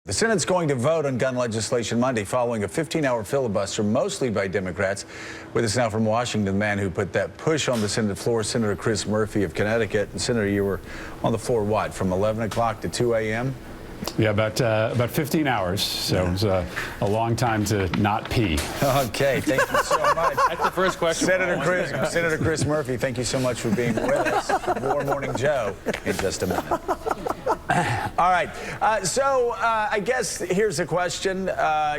The Senate's going to vote on gun legislation Monday following a 15-hour filibuster, mostly by Democrats. With us now from Washington, the man who put that push on the Senate floor, Senator Chris Murphy of Connecticut. And Senator, you were on the floor, what, from 11 o'clock to 2 a.m.? Yeah, about 15 hours. So it was a long time to not pee. Okay, thank you so much. That's the first question. Senator Chris Murphy, thank you so much for being with us. More Morning Joe in just a minute. All right. I guess here's a question. How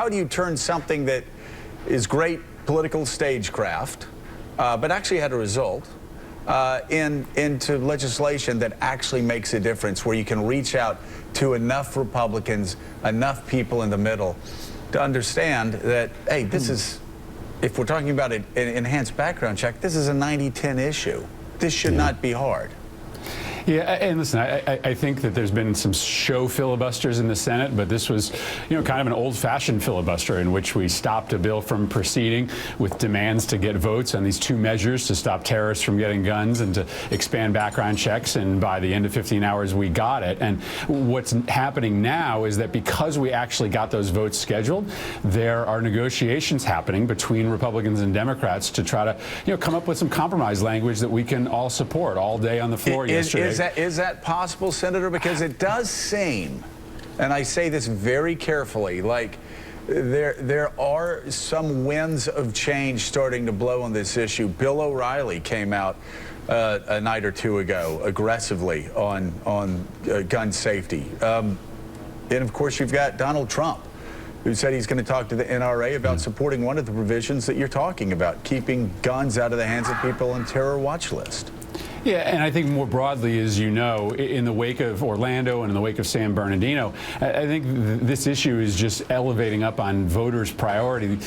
do you turn something that is great political stagecraft, but actually had a result, into legislation that actually makes a difference, where you can reach out to enough Republicans, enough people in the middle to understand that, hey, this is, if we're talking about an enhanced background check, this is a 90-10 issue. This should not be hard. Yeah, and listen, I think that there's been some show filibusters in the Senate, but this was, kind of an old-fashioned filibuster in which we stopped a bill from proceeding with demands to get votes on these two measures to stop terrorists from getting guns and to expand background checks. And by the end of 15 hours, we got it. And what's happening now is that because we actually got those votes scheduled, there are negotiations happening between Republicans and Democrats to try to, come up with some compromise language that we can all support all day on the floor yesterday. Is that possible, Senator? Because it does seem, and I say this very carefully, like there are some winds of change starting to blow on this issue. Bill O'Reilly came out a night or two ago aggressively on gun safety. And of course, you've got Donald Trump, who said he's going to talk to the NRA about supporting one of the provisions that you're talking about, keeping guns out of the hands of people on terror watch list. Yeah, and I think more broadly, as you know, in the wake of Orlando and in the wake of San Bernardino, I think this issue is just elevating up on voters' priority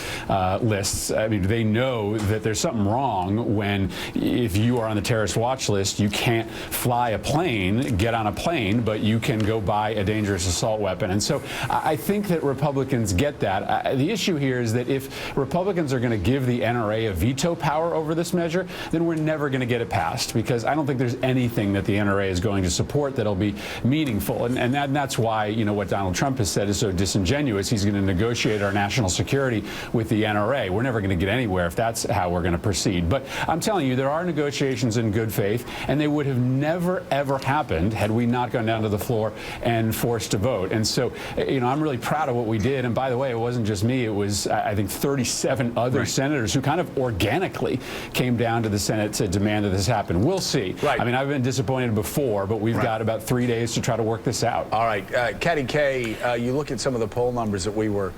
lists. I mean, they know that there's something wrong when, if you are on the terrorist watch list, you can't fly a plane, get on a plane, but you can go buy a dangerous assault weapon. And so I think that Republicans get that. The issue here is that if Republicans are going to give the NRA a veto power over this measure, then we're never going to get it passed, because I don't think there's anything that the NRA is going to support that'll be meaningful. And that's why, what Donald Trump has said is so disingenuous. He's going to negotiate our national security with the NRA. We're never going to get anywhere if that's how we're going to proceed. But I'm telling you, there are negotiations in good faith, and they would have never, ever happened had we not gone down to the floor and forced to vote. And so, I'm really proud of what we did. And by the way, it wasn't just me. It was, I think, 37 other senators who kind of organically came down to the Senate to demand that this happen. We'll see. Right. I mean, I've been disappointed before, but we've got about 3 days to try to work this out. All right. Katty Kay, you look at some of the poll numbers that we were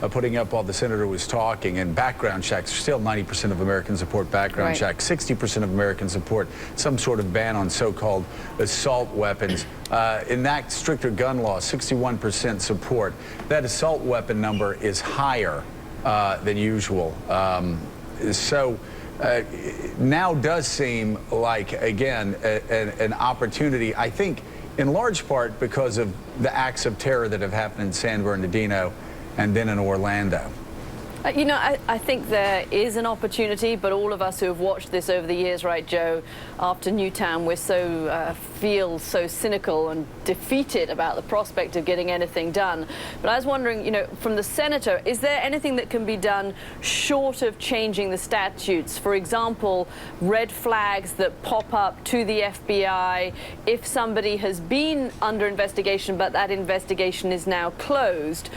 putting up while the senator was talking, and background checks, still 90% of Americans support background checks. 60% of Americans support some sort of ban on so-called assault weapons. Enact stricter gun laws, 61% support. That assault weapon number is higher than usual. Now does seem like, again, an opportunity, I think, in large part because of the acts of terror that have happened in San Bernardino and then in Orlando. I think there is an opportunity, but all of us who have watched this over the years, right, Joe, after Newtown, we're feel so cynical and defeated about the prospect of getting anything done. But I was wondering, from the senator, is there anything that can be done short of changing the statutes? For example, red flags that pop up to the FBI if somebody has been under investigation, but that investigation is now closed,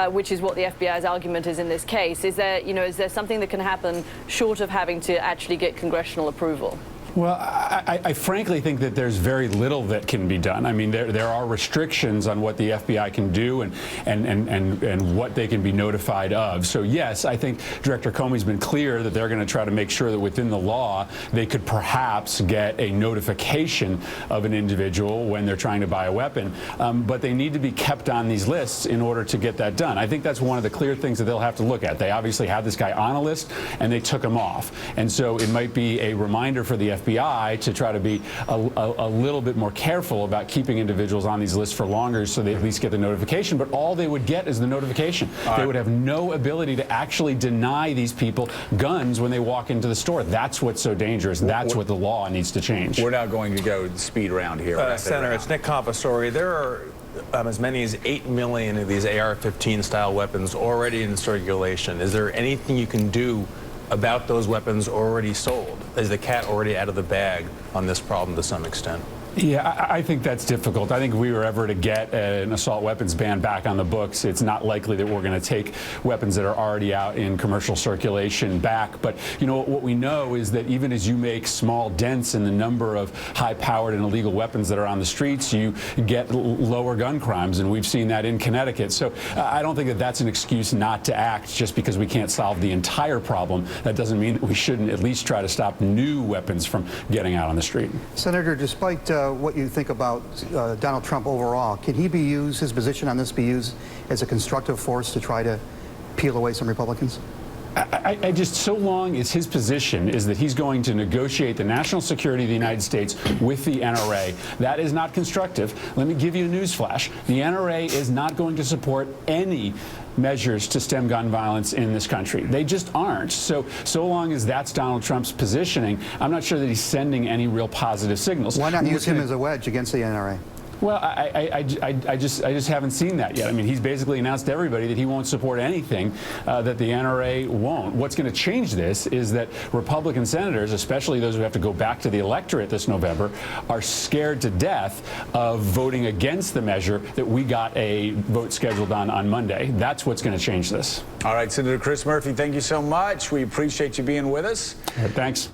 which is what the FBI's argument is in this case. Is there something that can happen short of having to actually get congressional approval? Well, I frankly think that there's very little that can be done. I mean, there are restrictions on what the FBI can do and what they can be notified of. So, yes, I think Director Comey's been clear that they're going to try to make sure that within the law they could perhaps get a notification of an individual when they're trying to buy a weapon. But they need to be kept on these lists in order to get that done. I think that's one of the clear things that they'll have to look at. They obviously had this guy on a list, and they took him off. And so it might be a reminder for the FBI to try to be a little bit more careful about keeping individuals on these lists for longer so they at least get the notification. But all they would get is the notification. They would have no ability to actually deny these people guns when they walk into the store. That's what's so dangerous. That's what the law needs to change. We're now going to go speed round here. Senator, it's Nick Confessori. There are as many as 8 million of these AR-15 style weapons already in circulation. Is there anything you can do about those weapons already sold? Is the cat already out of the bag on this problem to some extent? Yeah, I think that's difficult. I think if we were ever to get an assault weapons ban back on the books, it's not likely that we're going to take weapons that are already out in commercial circulation back. But, you know, what we know is that even as you make small dents in the number of high-powered and illegal weapons that are on the streets, you get lower gun crimes, and we've seen that in Connecticut. So I don't think that that's an excuse not to act just because we can't solve the entire problem. That doesn't mean that we shouldn't at least try to stop new weapons from getting out on the street. Senator, despite what you think about Donald Trump overall, can he be used, his position on this be used as a constructive force to try to peel away some Republicans? I just, so long as his position is that he's going to negotiate the national security of the United States with the NRA, that is not constructive. Let me give you a news flash. The NRA is not going to support any measures to stem gun violence in this country. They just aren't. So long as that's Donald Trump's positioning, I'm not sure that he's sending any real positive signals. Why not use him as a wedge against the NRA? Well, I just haven't seen that yet. I mean, he's basically announced to everybody that he won't support anything that the NRA won't. What's going to change this is that Republican senators, especially those who have to go back to the electorate this November, are scared to death of voting against the measure that we got a vote scheduled on Monday. That's what's going to change this. All right, Senator Chris Murphy, thank you so much. We appreciate you being with us. Thanks.